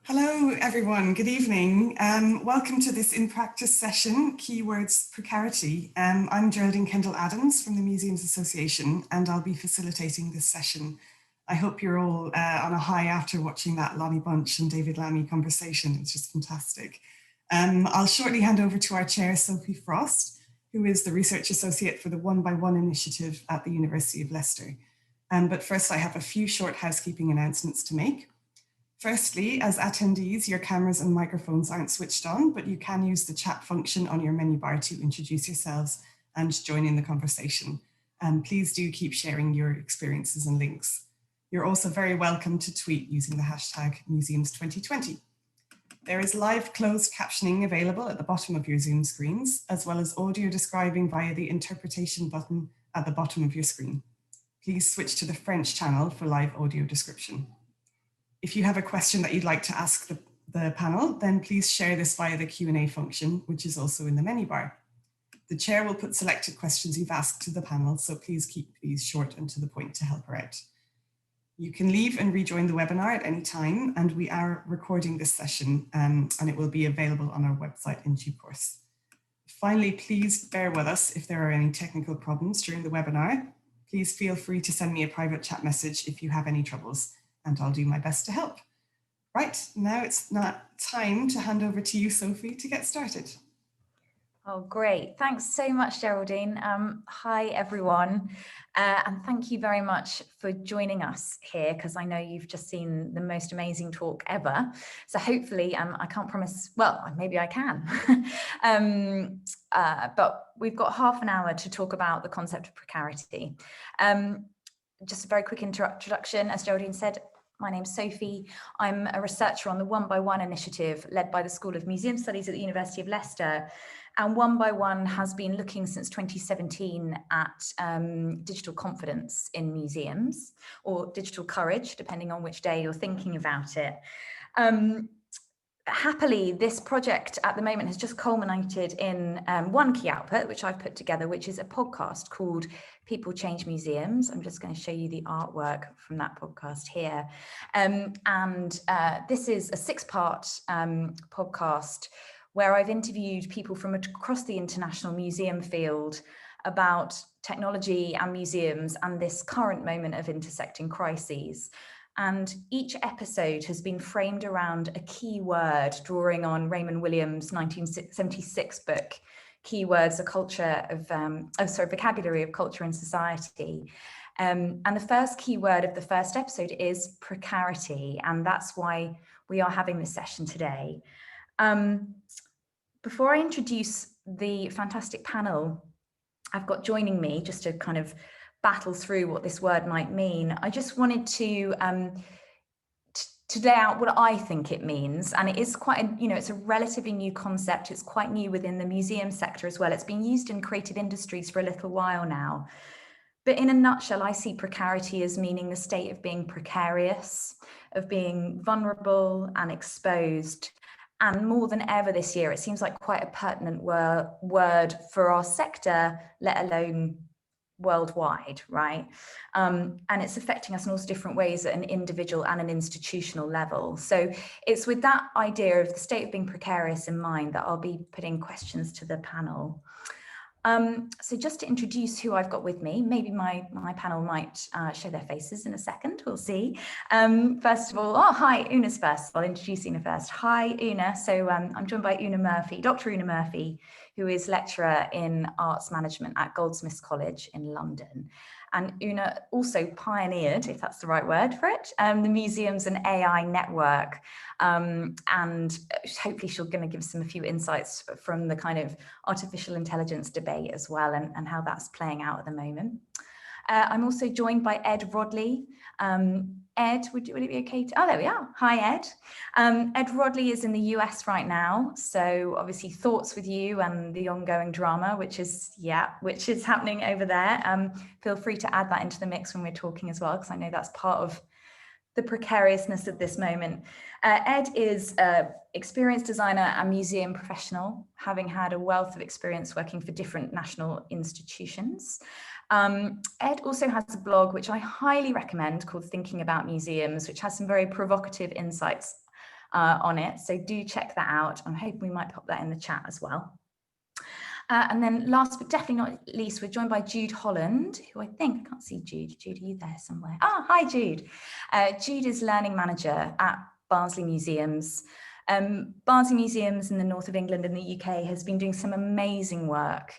Hello, everyone. Good evening. Welcome to this in practice session, Keywords Precarity. I'm Geraldine Kendall-Adams from the Museums Association, and I'll be facilitating this session. I hope you're all on a high after watching that Lonnie Bunch and David Lammy conversation. It's just fantastic. I'll shortly hand over to our chair, Sophie Frost, who is the Research Associate for the One by One initiative at the University of Leicester. But first, I have a few short housekeeping announcements to make. Firstly, as attendees, your cameras and microphones aren't switched on, but you can use the chat function on your menu bar to introduce yourselves and join in the conversation. And please do keep sharing your experiences and links. You're also very welcome to tweet using the hashtag Museums2020. There is live closed captioning available at the bottom of your Zoom screens, as well as audio describing via the interpretation button at the bottom of your screen. Please switch to the French channel for live audio description. If you have a question that you'd like to ask the panel, then please share this via the Q&A function, which is also in the menu bar. The chair will put selected questions you've asked to the panel, so please keep these short and to the point to help her out. You can leave and rejoin the webinar at any time, and we are recording this session and it will be available on our website in due course. Finally, please bear with us if there are any technical problems during the webinar. Please feel free to send me a private chat message if you have any troubles, and I'll do my best to help. Right, now it's time to hand over to you, Sophie, to get started. Oh, great. Thanks so much, Geraldine. Hi, everyone. And thank you very much for joining us here, because I know you've just seen the most amazing talk ever. So hopefully, I can't promise, well, maybe I can. But we've got half an hour to talk about the concept of precarity. Just a very quick introduction. As Geraldine said, my name's Sophie. I'm a researcher on the One by One initiative led by the School of Museum Studies at the University of Leicester. And One by One has been looking since 2017 at digital confidence in museums, or digital courage, depending on which day you're thinking about it. Happily, this project at the moment has just culminated in one key output, which I've put together, which is a podcast called People Change Museums. I'm just going to show you the artwork from that podcast here. This is a 6-part podcast where I've interviewed people from across the international museum field about technology and museums and this current moment of intersecting crises. And each episode has been framed around a key word, drawing on Raymond Williams' 1976 book, Keywords, a Culture of, Vocabulary of Culture and Society. And the first keyword of the first episode is precarity, and that's why we are having this session today. Before I introduce the fantastic panel I've got joining me, just to kind of battle through what this word might mean, I just wanted to lay out what I think it means. And it is quite, it's a relatively new concept. It's quite new within the museum sector as well. It's been used in creative industries for a little while now. But in a nutshell, I see precarity as meaning the state of being precarious, of being vulnerable and exposed. And more than ever this year, it seems like quite a pertinent word for our sector, let alone worldwide, right? And it's affecting us in all different ways at an individual and an institutional level. So it's with that idea of the state of being precarious in mind that I'll be putting questions to the panel. So just to introduce who I've got with me, maybe my panel might show their faces in a second, we'll see. First of all, hi, Una's first. I'll introduce Una first. Hi, Una. So I'm joined by Una Murphy, Dr. Una Murphy, who is lecturer in arts management at Goldsmiths College in London. And Una also pioneered, if that's the right word for it, the Museums and AI Network. And hopefully she's going to give a few insights from the kind of artificial intelligence debate as well, and how that's playing out at the moment. I'm also joined by Ed Rodley. Ed, would it be okay to, there we are. Hi, Ed. Ed Rodley is in the US right now. So obviously thoughts with you and the ongoing drama, which is happening over there. Feel free to add that into the mix when we're talking as well, because I know that's part of the precariousness of this moment. Ed is an experienced designer and museum professional, having had a wealth of experience working for different national institutions. Ed also has a blog, which I highly recommend, called Thinking About Museums, which has some very provocative insights on it. So do check that out. I'm hoping we might pop that in the chat as well. And then last but definitely not least, we're joined by Jude Holland, who I can't see Jude. Jude, are you there somewhere? Ah, hi, Jude. Jude is Learning Manager at Barnsley Museums. Barnsley Museums in the north of England and the UK has been doing some amazing work.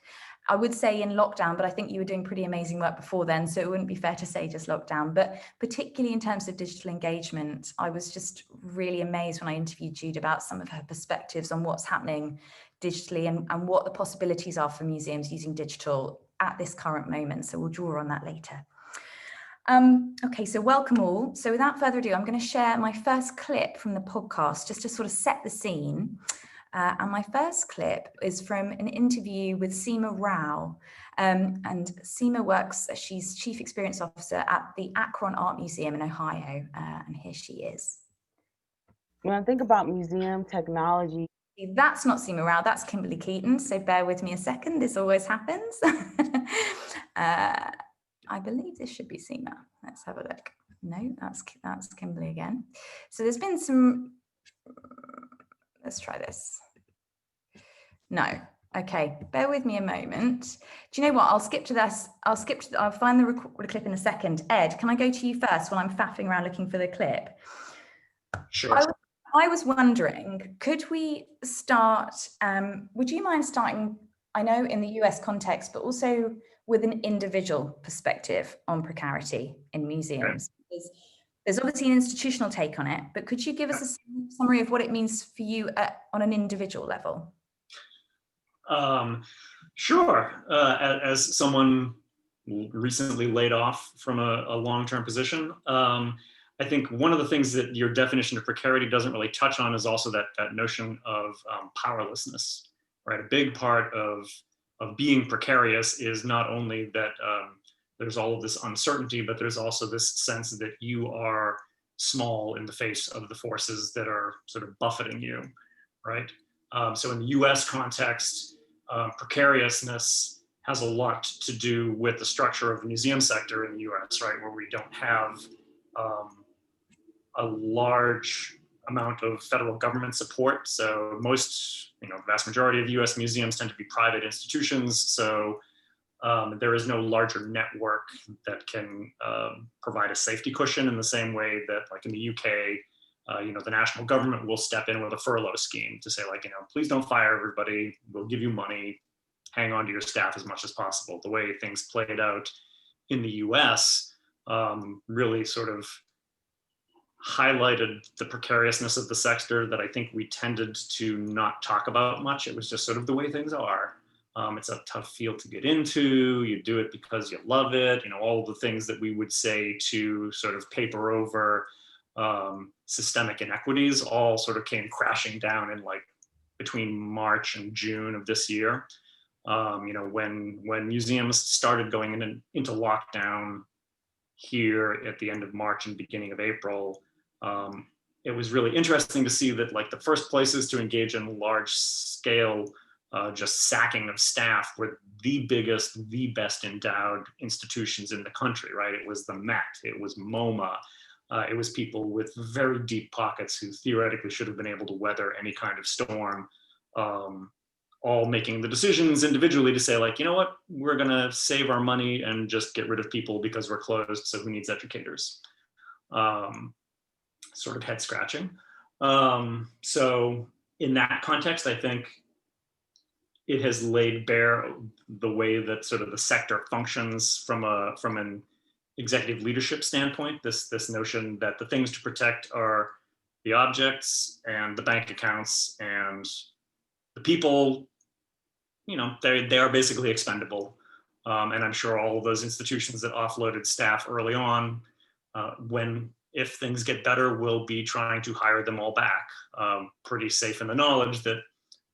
I would say in lockdown, but I think you were doing pretty amazing work before then, so it wouldn't be fair to say just lockdown. But particularly in terms of digital engagement, I was just really amazed when I interviewed Jude about some of her perspectives on what's happening digitally and what the possibilities are for museums using digital at this current moment. So we'll draw on that later. Okay, so welcome all. So without further ado, I'm going to share my first clip from the podcast just to sort of set the scene. And my first clip is from an interview with Seema Rao. And Seema works, she's Chief Experience Officer at the Akron Art Museum in Ohio. And here she is. When I think about museum technology, that's not Seema Rao, that's Kimberly Keaton. So bear with me a second, this always happens. I believe this should be Seema. Let's have a look. No, that's Kimberly again. So there's been some, let's try this. No, okay, bear with me a moment. Do you know what, I'll skip to this. I'll find the clip in a second. Ed, can I go to you first while I'm faffing around looking for the clip? Sure. I was wondering, could we start, would you mind starting, I know in the US context, but also with an individual perspective on precarity in museums? Okay. There's obviously an institutional take on it, but could you give us a summary of what it means for you on an individual level? Sure. As someone recently laid off from a long-term position, I think one of the things that your definition of precarity doesn't really touch on is also that notion of powerlessness, right? A big part of being precarious is not only that there's all of this uncertainty, but there's also this sense that you are small in the face of the forces that are sort of buffeting you, right? So in the US context, precariousness has a lot to do with the structure of the museum sector in the US, right? Where we don't have a large amount of federal government support. So most, the vast majority of US museums tend to be private institutions. So there is no larger network that can provide a safety cushion in the same way that, like in the UK, the national government will step in with a furlough scheme to say, like, please don't fire everybody, we'll give you money, hang on to your staff as much as possible. The way things played out in the US really sort of highlighted the precariousness of the sector that I think we tended to not talk about much. It was just sort of the way things are. It's a tough field to get into. You do it because you love it. All the things that we would say to sort of paper over systemic inequities all sort of came crashing down in like between March and June of this year. When museums started going into lockdown here at the end of March and beginning of April, it was really interesting to see that like the first places to engage in large scale just sacking of staff were the biggest, the best endowed institutions in the country, right? It was the Met, it was MoMA, it was people with very deep pockets who theoretically should have been able to weather any kind of storm, all making the decisions individually to say, like, you know what, we're gonna save our money and just get rid of people because we're closed, so who needs educators? Sort of head scratching. So in that context, I think it has laid bare the way that sort of the sector functions from an executive leadership standpoint, this notion that the things to protect are the objects and the bank accounts, and the people, they are basically expendable. And I'm sure all of those institutions that offloaded staff early on, if things get better, will be trying to hire them all back, pretty safe in the knowledge that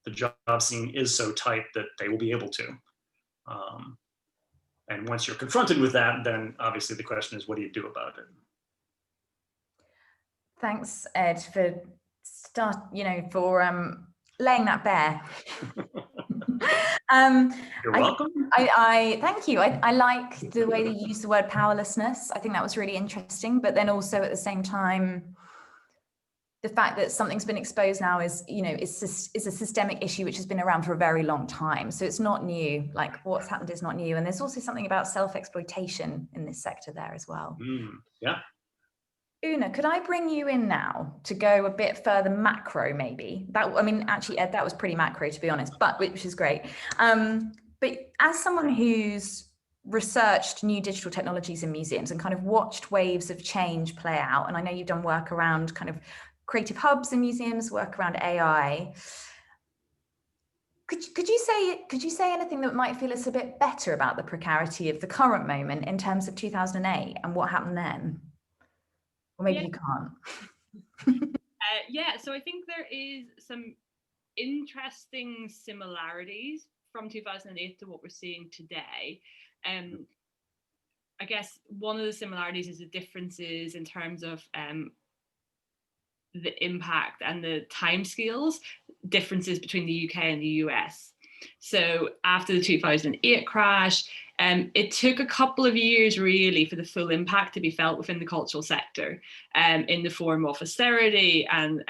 the job scene is so tight that they will be able to. And once you're confronted with that, then obviously the question is, what do you do about it? Thanks, Ed, for laying that bare. You're welcome. I thank you. I like the way that you use the word powerlessness. I think that was really interesting, but then also at the same time, the fact that something's been exposed now is, you know, is a systemic issue which has been around for a very long time. So it's not new, like what's happened is not new. And there's also something about self-exploitation in this sector there as well. Yeah. Una, could I bring you in now to go a bit further macro maybe? That, I mean, actually, Ed, that was pretty macro to be honest, but which is great. But as someone who's researched new digital technologies in museums and kind of watched waves of change play out, and I know you've done work around kind of creative hubs in museums, work around AI. Could you say anything that might feel us a bit better about the precarity of the current moment in terms of 2008 and what happened then? Or maybe you can't. Yeah, so I think there is some interesting similarities from 2008 to what we're seeing today. I guess one of the similarities is the differences in terms of the impact and the timescales differences between the UK and the US. So after the 2008 crash, it took a couple of years really for the full impact to be felt within the cultural sector, in the form of austerity and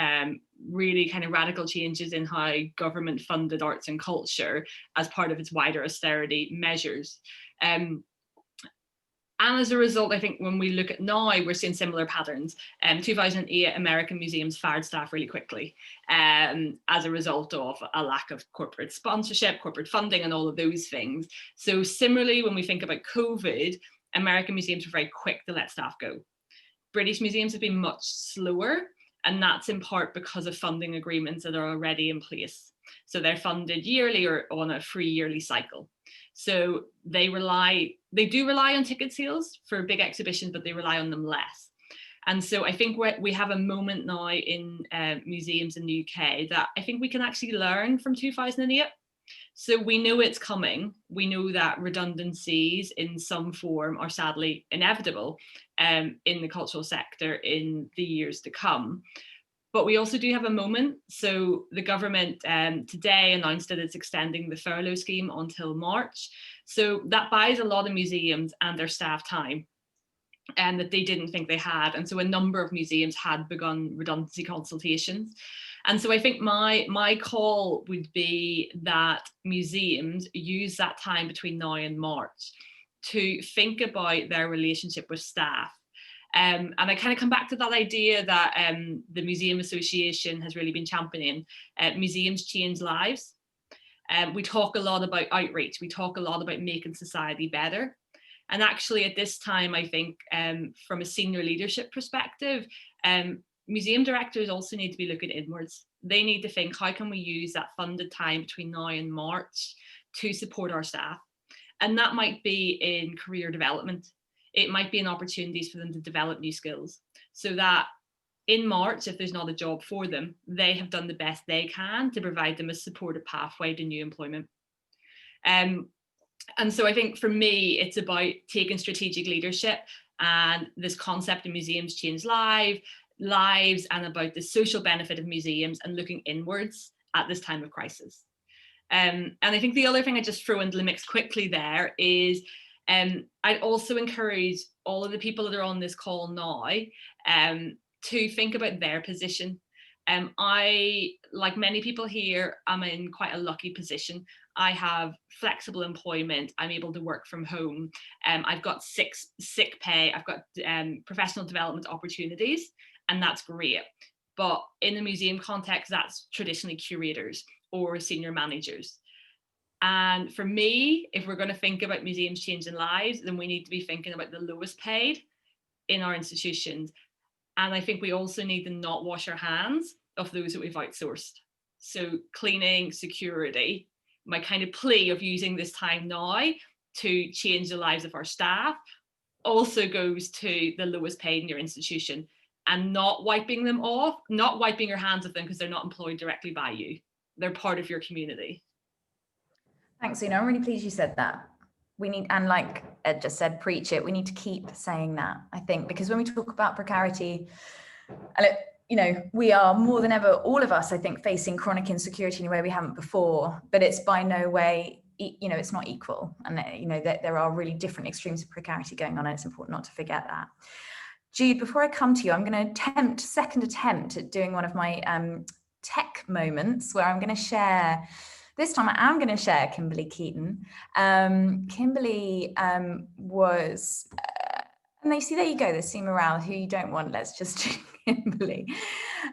really kind of radical changes in how government funded arts and culture as part of its wider austerity measures. And as a result, I think when we look at now, we're seeing similar patterns. 2008, American museums fired staff really quickly as a result of a lack of corporate sponsorship, corporate funding, and all of those things. So similarly, when we think about COVID, American museums were very quick to let staff go. British museums have been much slower, and that's in part because of funding agreements that are already in place. So they're funded yearly or on a free yearly cycle. So they do rely on ticket sales for big exhibitions, but they rely on them less. And so I think we have a moment now in museums in the UK that I think we can actually learn from 2008. So we know it's coming. We know that redundancies in some form are sadly inevitable in the cultural sector in the years to come. But we also do have a moment. So the government today announced that it's extending the furlough scheme until March. So that buys a lot of museums and their staff time, and that they didn't think they had. And so a number of museums had begun redundancy consultations. And so I think my call would be that museums use that time between now and March to think about their relationship with staff. And I kind of come back to that idea that the Museum Association has really been championing. Museums change lives. We talk a lot about outreach. We talk a lot about making society better. And actually at this time, I think from a senior leadership perspective, museum directors also need to be looking inwards. They need to think, how can we use that funded time between now and March to support our staff? And that might be in career development. It might be in opportunities for them to develop new skills, so that in March, if there's not a job for them, they have done the best they can to provide them a supportive pathway to new employment. And so I think for me, it's about taking strategic leadership and this concept of museums change lives and about the social benefit of museums and looking inwards at this time of crisis. And I think the other thing I just throw into the mix quickly there is I'd also encourage all of the people that are on this call now to think about their position. I, like many people here, I'm in quite a lucky position. I have flexible employment. I'm able to work from home. I've got sick pay. I've got professional development opportunities, and that's great. But in the museum context, that's traditionally curators or senior managers. And for me, if we're going to think about museums changing lives, then we need to be thinking about the lowest paid in our institutions. And I think we also need to not wash our hands of those that we've outsourced. So cleaning, security, my kind of plea of using this time now to change the lives of our staff also goes to the lowest paid in your institution, and not wiping them off, not wiping your hands of them because they're not employed directly by you. They're part of your community. Thanks, Una. I'm really pleased you said that. We need, and like Ed just said, preach it. We need to keep saying that, I think, because when we talk about precarity, and you know, we are more than ever, all of us, I think, facing chronic insecurity in a way we haven't before, but it's by no way, you know, it's not equal. And, you know, that there are really different extremes of precarity going on, and it's important not to forget that. Jude, before I come to you, I'm going to second attempt at doing one of my tech moments where I'm going to share, this time I am going to share Kimberly Keaton. Kimberly was, and they see, there you go, there's Seema Rao, who you don't want, let's just do Kimberly.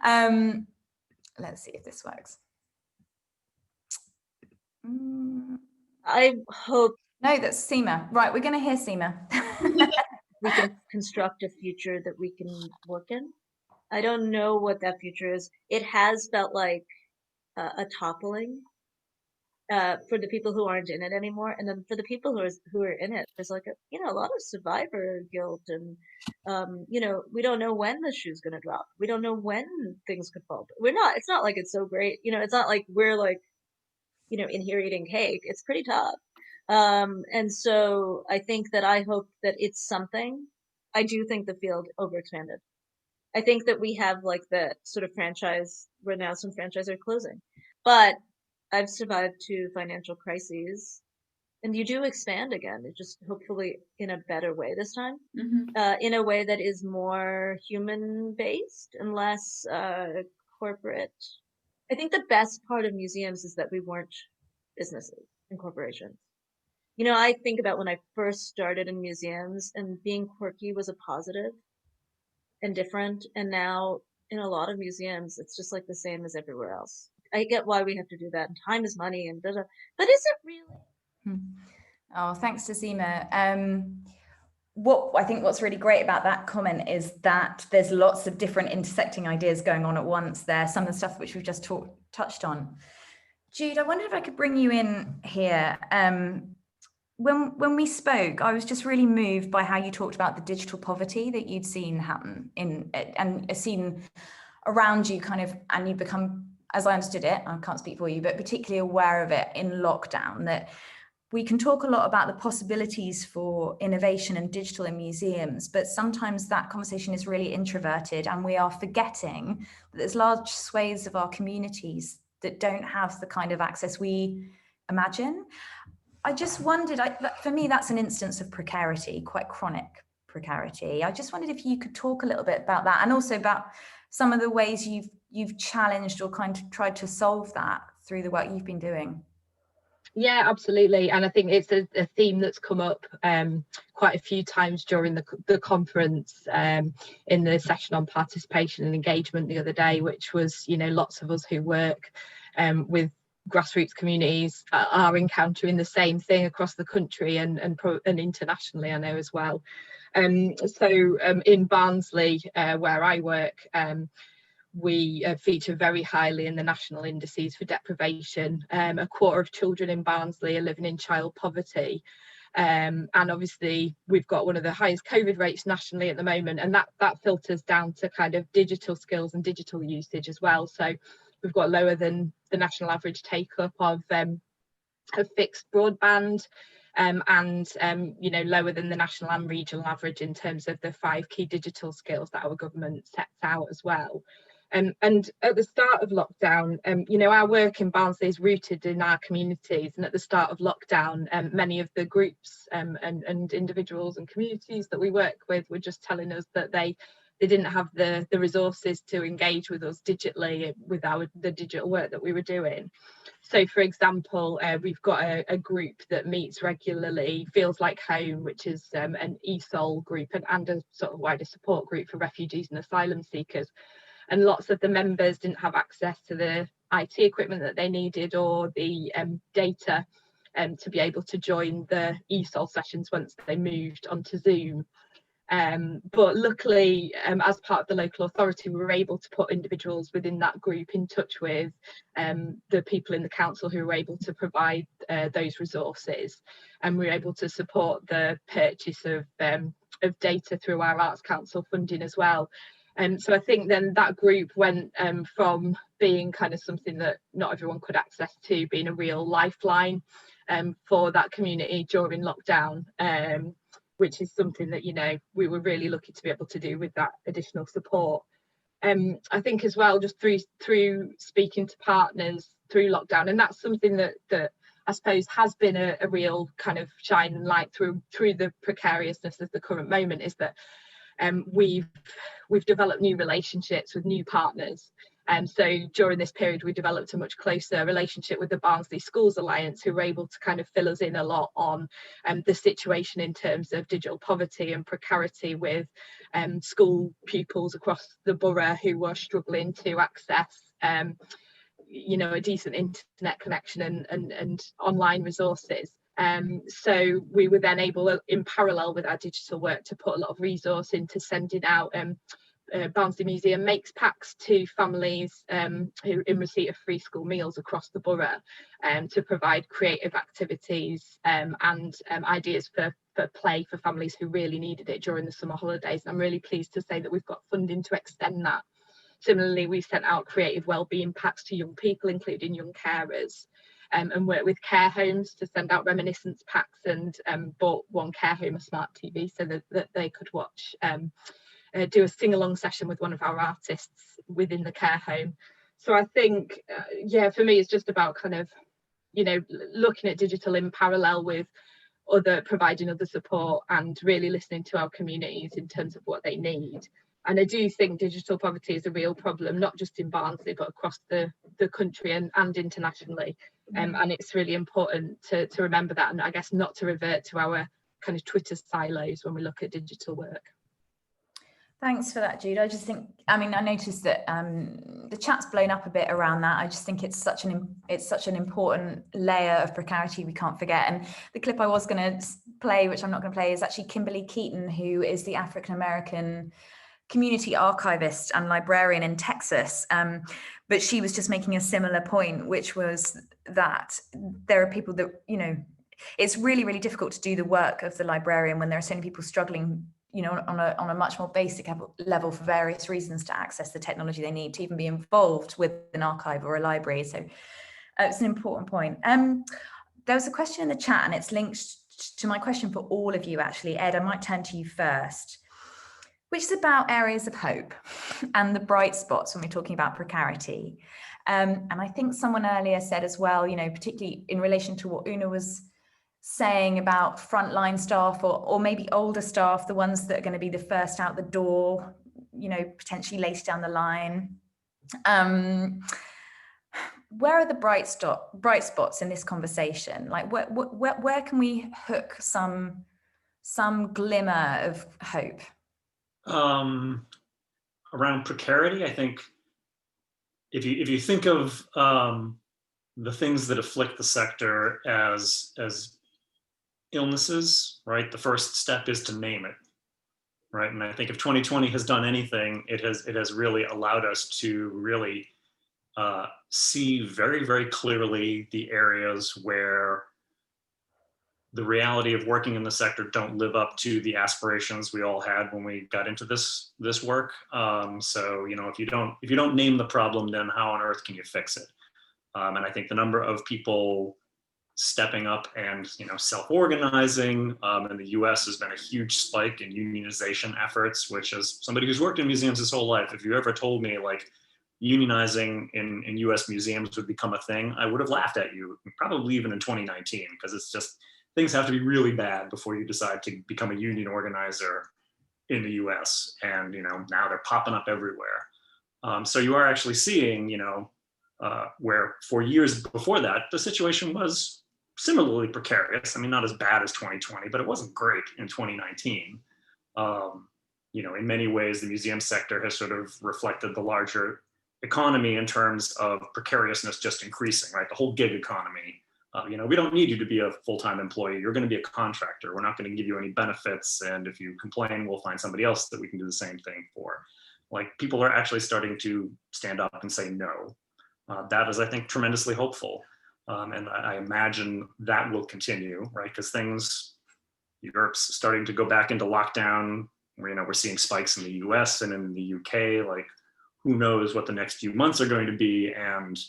Let's see if this works. I hope. No, that's Seema. Right, we're going to hear Seema. We can construct a future that we can work in. I don't know what that future is. It has felt like a toppling for the people who aren't in it anymore, and then for the people who are in it, there's like a lot of survivor guilt, and we don't know when the shoe's gonna drop. We don't know when things could fall. It's not like it's so great. It's not like we're like in here eating cake. It's pretty tough. And so I think that I hope that it's something. I do think the field overexpanded. I think that we have like the sort of franchise where now some franchises are closing, but I've survived 2 financial crises, and you do expand again. It just hopefully in a better way this time, in a way that is more human based and less corporate. I think the best part of museums is that we weren't businesses and corporations. I think about when I first started in museums, and being quirky was a positive and different. And now in a lot of museums, it's just like the same as everywhere else. I get why we have to do that, and time is money, and but is it really? Oh, thanks to Seema. What's really great about that comment is that there's lots of different intersecting ideas going on at once there. Some of the stuff which we've just touched on. Jude, I wondered if I could bring you in here. When we spoke, I was just really moved by how you talked about the digital poverty that you'd seen happen and seen around you and you've become, as I understood it, I can't speak for you, but particularly aware of it in lockdown, that we can talk a lot about the possibilities for innovation and digital in museums, but sometimes that conversation is really introverted, and we are forgetting that there's large swathes of our communities that don't have the kind of access we imagine. I just wondered, for me, that's an instance of precarity, quite chronic precarity. I just wondered if you could talk a little bit about that, and also about some of the ways you've challenged or kind of tried to solve that through the work you've been doing. Yeah, absolutely. And I think it's a theme that's come up quite a few times during the conference, in the session on participation and engagement the other day, which was, lots of us who work with grassroots communities are encountering the same thing across the country and internationally, I know as well. So in Barnsley, where I work, we feature very highly in the national indices for deprivation. A quarter of children in Barnsley are living in child poverty. And obviously we've got one of the highest COVID rates nationally at the moment, and that filters down to kind of digital skills and digital usage as well. So we've got lower than the national average take up of fixed broadband, and lower than the national and regional average in terms of the 5 key digital skills that our government sets out as well. And at the start of lockdown, our work in Barnsley is rooted in our communities, and at the start of lockdown, many of the groups and individuals and communities that we work with were just telling us that they didn't have the resources to engage with us digitally with the digital work that we were doing. So, for example, we've got a group that meets regularly, Feels Like Home, which is an ESOL group and a sort of wider support group for refugees and asylum seekers. And lots of the members didn't have access to the IT equipment that they needed or the data to be able to join the ESOL sessions once they moved onto Zoom. But luckily, as part of the local authority, we were able to put individuals within that group in touch with the people in the council who were able to provide those resources, and we were able to support the purchase of data through our Arts Council funding as well. So I think then that group went from being kind of something that not everyone could access to being a real lifeline for that community during lockdown, which is something that, we were really lucky to be able to do with that additional support. I think as well, just through speaking to partners through lockdown, and that's something that I suppose has been a real kind of shining light through the precariousness of the current moment, is that we've developed new relationships with new partners. So during this period, we developed a much closer relationship with the Barnsley Schools Alliance, who were able to kind of fill us in a lot on the situation in terms of digital poverty and precarity with school pupils across the borough who were struggling to access a decent internet connection and online resources. So we were then able, in parallel with our digital work, to put a lot of resource into sending out Barnsley Museum makes packs to families who in receipt of free school meals across the borough, to provide creative activities and ideas for play for families who really needed it during the summer holidays. And I'm really pleased to say that we've got funding to extend that. Similarly, we sent out creative wellbeing packs to young people, including young carers, and worked with care homes to send out reminiscence packs, and bought one care home a smart TV so that they could watch do a sing-along session with one of our artists within the care home. So I think, for me, it's just about kind of, looking at digital in parallel with providing other support and really listening to our communities in terms of what they need. And I do think digital poverty is a real problem, not just in Barnsley, but across the country and internationally. And it's really important to remember that, and I guess not to revert to our kind of Twitter silos when we look at digital work. Thanks for that, Jude. I just think, I noticed that the chat's blown up a bit around that. I just think it's such an important layer of precarity we can't forget. And the clip I was going to play, which I'm not going to play, is actually Kimberly Keaton, who is the African-American community archivist and librarian in Texas. But she was just making a similar point, which was that there are people that, it's really, really difficult to do the work of the librarian when there are so many people struggling, on a much more basic level for various reasons to access the technology they need to even be involved with an archive or a library. So it's an important point. There was a question in the chat, and it's linked to my question for all of you, actually. Ed, I might turn to you first, which is about areas of hope and the bright spots when we're talking about precarity. And I think someone earlier said as well, particularly in relation to what Una was saying about frontline staff or maybe older staff, the ones that are going to be the first out the door, potentially later down the line. Where are the bright spots in this conversation? Like where can we hook some glimmer of hope? Around precarity, I think if you think of the things that afflict the sector as illnesses, right? The first step is to name it, right? And I think if 2020 has done anything, it has really allowed us to really see very, very clearly the areas where the reality of working in the sector don't live up to the aspirations we all had when we got into this work. So if you don't name the problem, then how on earth can you fix it? And I think the number of people stepping up and self-organizing in the US has been a huge spike in unionization efforts, which, as somebody who's worked in museums his whole life, if you ever told me like unionizing in US museums would become a thing, I would have laughed at you, probably even in 2019, because it's just, things have to be really bad before you decide to become a union organizer in the US. And now they're popping up everywhere. So you are actually seeing, where for years before that, the situation was similarly precarious. I mean, not as bad as 2020, but it wasn't great in 2019. In many ways, the museum sector has sort of reflected the larger economy in terms of precariousness just increasing, right? The whole gig economy. We don't need you to be a full-time employee. You're going to be a contractor. We're not going to give you any benefits. And if you complain, we'll find somebody else that we can do the same thing for. Like, people are actually starting to stand up and say no. That is, I think, tremendously hopeful. And I imagine that will continue, right? Because Europe's starting to go back into lockdown. We're seeing spikes in the US and in the UK. Like, who knows what the next few months are going to be. And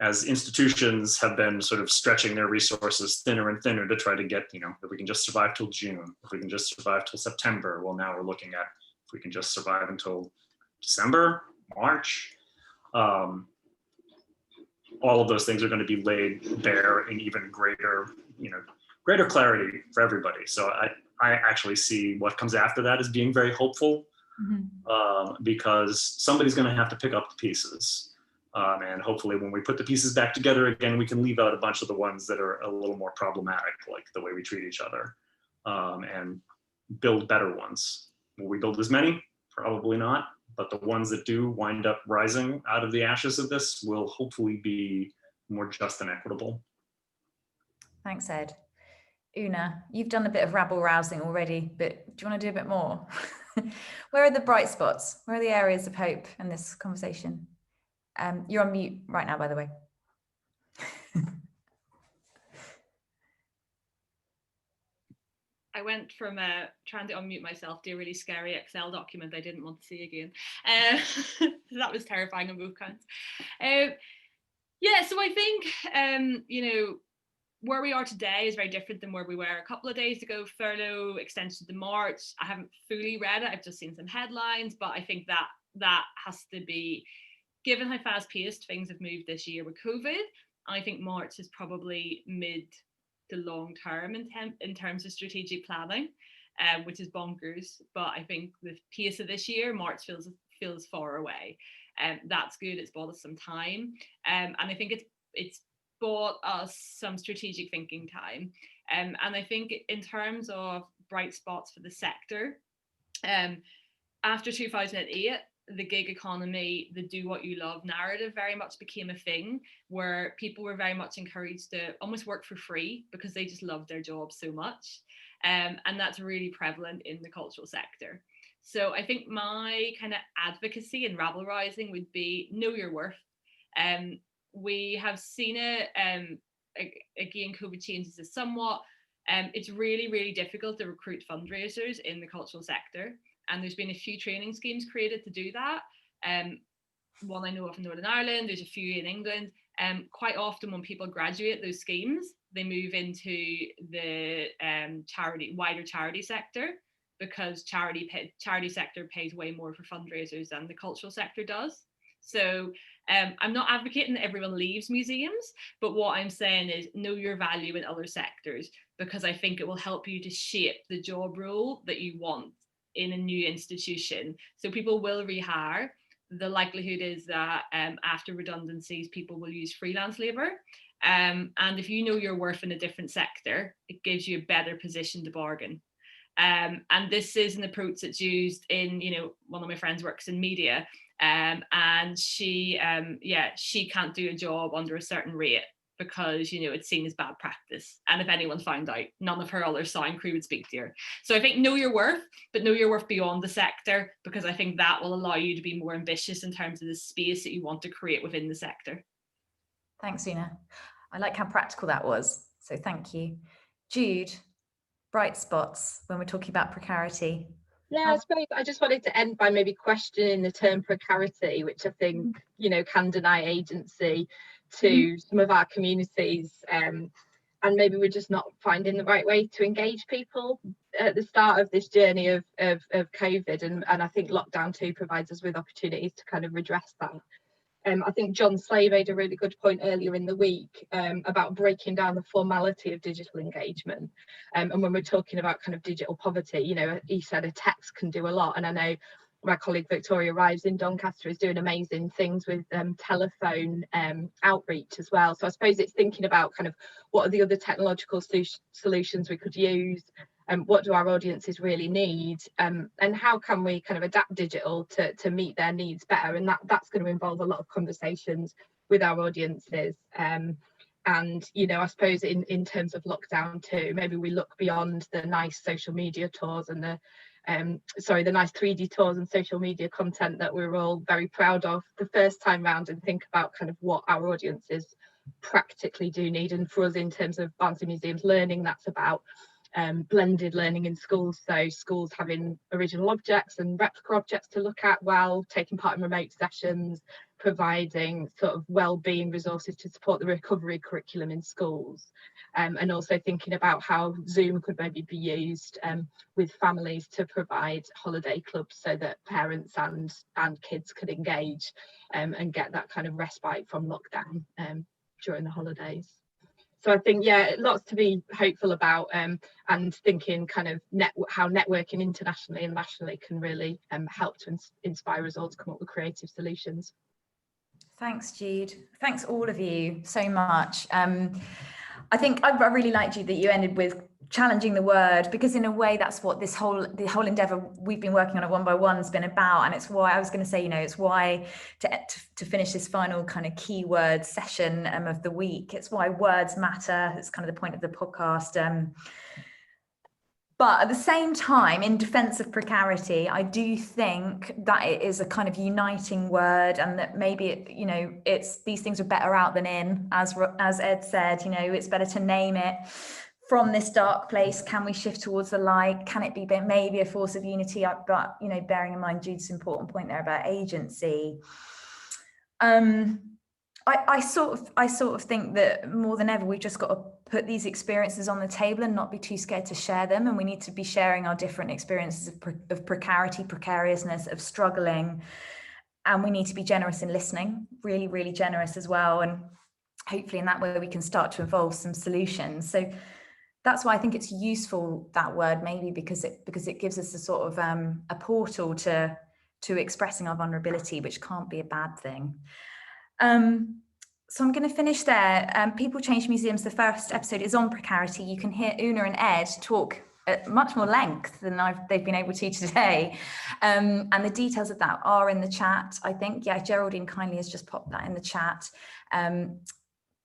as institutions have been sort of stretching their resources thinner and thinner to try to get, if we can just survive till June, if we can just survive till September, well, now we're looking at if we can just survive until December, March. All of those things are going to be laid bare in even greater clarity for everybody. So I actually see what comes after that as being very hopeful, because somebody's going to have to pick up the pieces. And hopefully when we put the pieces back together again, we can leave out a bunch of the ones that are a little more problematic, like the way we treat each other, and build better ones. Will we build as many? Probably not. But the ones that do wind up rising out of the ashes of this will hopefully be more just and equitable. Thanks, Ed. Una, you've done a bit of rabble rousing already, but do you want to do a bit more? Where are the bright spots? Where are the areas of hope in this conversation? You're on mute right now, by the way. I went from trying to unmute myself to a really scary Excel document I didn't want to see again. That was terrifying on both counts. Yeah, so I think, where we are today is very different than where we were a couple of days ago. Furlough extended to March. I haven't fully read it. I've just seen some headlines, but I think that has to be, given how fast paced things have moved this year with COVID, I think March is probably mid to long term in terms of strategic planning, which is bonkers. But I think the pace of this year, March feels far away. That's good. It's bought us some time. And I think it's bought us some strategic thinking time. And I think in terms of bright spots for the sector, after 2008, the gig economy, the do what you love narrative very much became a thing where people were very much encouraged to almost work for free because they just loved their job so much. And that's really prevalent in the cultural sector. So I think my kind of advocacy and rabble rousing would be know your worth. We have seen it, again, COVID changes it somewhat. It's really, really difficult to recruit fundraisers in the cultural sector. And there's been a few training schemes created to do that. One I know of in Northern Ireland, there's a few in England. Quite often when people graduate those schemes, they move into the wider charity sector, because charity sector pays way more for fundraisers than the cultural sector does. So I'm not advocating that everyone leaves museums, but what I'm saying is know your value in other sectors, because I think it will help you to shape the job role that you want in a new institution. So people will rehire. The likelihood is that after redundancies, people will use freelance labor. And if you know your worth in a different sector, it gives you a better position to bargain. And this is an approach that's used in, one of my friends works in media, and she can't do a job under a certain rate because, it's seen as bad practice. And if anyone found out, none of her other sound crew would speak to her. So I think know your worth, but know your worth beyond the sector, because I think that will allow you to be more ambitious in terms of the space that you want to create within the sector. Thanks, Una. I like how practical that was. So thank you. Jude, bright spots when we're talking about precarity. Yeah, I suppose I just wanted to end by maybe questioning the term precarity, which I think, can deny agency to some of our communities. And maybe we're just not finding the right way to engage people at the start of this journey of COVID. And I think lockdown 2 provides us with opportunities to kind of redress that. I think John Slay made a really good point earlier in the week about breaking down the formality of digital engagement. And when we're talking about kind of digital poverty, he said a text can do a lot. And I know my colleague Victoria Rives in Doncaster is doing amazing things with telephone outreach as well. So I suppose it's thinking about kind of what are the other technological solutions we could use, and what do our audiences really need, and how can we kind of adapt digital to meet their needs better. And that's going to involve a lot of conversations with our audiences. And I suppose in terms of lockdown 2, maybe we look beyond the nice social media tours and the nice 3D tours and social media content that we're all very proud of the first time round, and think about kind of what our audiences practically do need. And for us, in terms of Barnsley Museums Learning, that's about blended learning in schools, so schools having original objects and replica objects to look at while taking part in remote sessions, providing sort of well-being resources to support the recovery curriculum in schools, and also thinking about how Zoom could maybe be used with families to provide holiday clubs so that parents and kids could engage and get that kind of respite from lockdown during the holidays. So I think, yeah, lots to be hopeful about, and thinking kind of how networking internationally and nationally can really help to inspire us all to come up with creative solutions. Thanks, Jude. Thanks all of you so much. I think I really liked you that you ended with challenging the word, because in a way that's what the whole endeavor we've been working on at One by One has been about. And it's why I was going to say, it's why to finish this final kind of keyword session of the week, it's why words matter. It's kind of the point of the podcast. But at the same time, in defense of precarity, I do think that it is a kind of uniting word, and that maybe it's these things are better out than in, as Ed said. It's better to name it. From this dark place, can we shift towards the light? Can it be maybe a force of unity? But bearing in mind Jude's important point there about agency. I sort of think that more than ever, we've just got to put these experiences on the table and not be too scared to share them. And we need to be sharing our different experiences of precarity, precariousness, of struggling. And we need to be generous in listening, really, really generous as well. And hopefully in that way, we can start to evolve some solutions. So that's why I think it's useful, that word, maybe because it gives us a sort of a portal to expressing our vulnerability, which can't be a bad thing. So I'm going to finish there. People Change Museums, the first episode is on precarity. You can hear Una and Ed talk at much more length than they've been able to today. And the details of that are in the chat, I think. Yeah, Geraldine kindly has just popped that in the chat.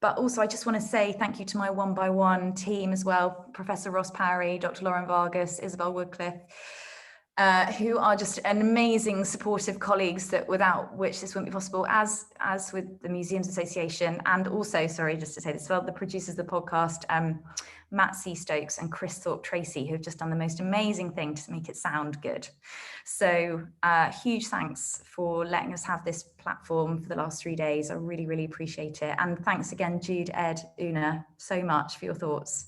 But also I just want to say thank you to my One by One team as well, Professor Ross Parry, Dr. Lauren Vargas, Isabel Woodcliffe, who are just an amazing supportive colleagues that without which this wouldn't be possible, as with the Museums Association, and also, sorry, just to say this as well, the producers of the podcast, Matt C. Stokes and Chris Thorpe Tracy, who have just done the most amazing thing to make it sound good. So huge thanks for letting us have this platform for the last 3 days. I really, really appreciate it. And thanks again, Jude, Ed, Una, so much for your thoughts.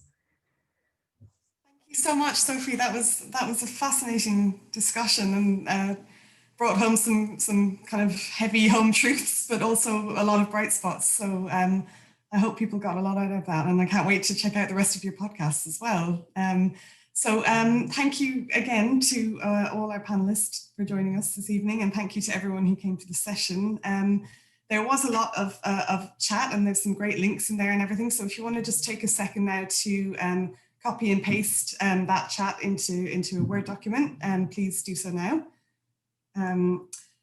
Thank you so much, Sophie. That was a fascinating discussion, and brought home some kind of heavy home truths, but also a lot of bright spots. So I hope people got a lot out of that, and I can't wait to check out the rest of your podcasts as well. So thank you again to all our panelists for joining us this evening, and thank you to everyone who came to the session. There was a lot of chat, and there's some great links in there and everything. So if you want to just take a second now to copy and paste that chat into a Word document, please do so now.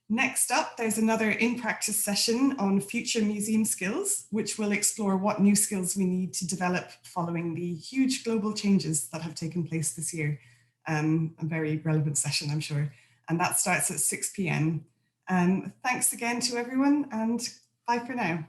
Next up, there's another in-practice session on future museum skills, which will explore what new skills we need to develop following the huge global changes that have taken place this year. A very relevant session, I'm sure. And that starts at 6 p.m. Thanks again to everyone, and bye for now.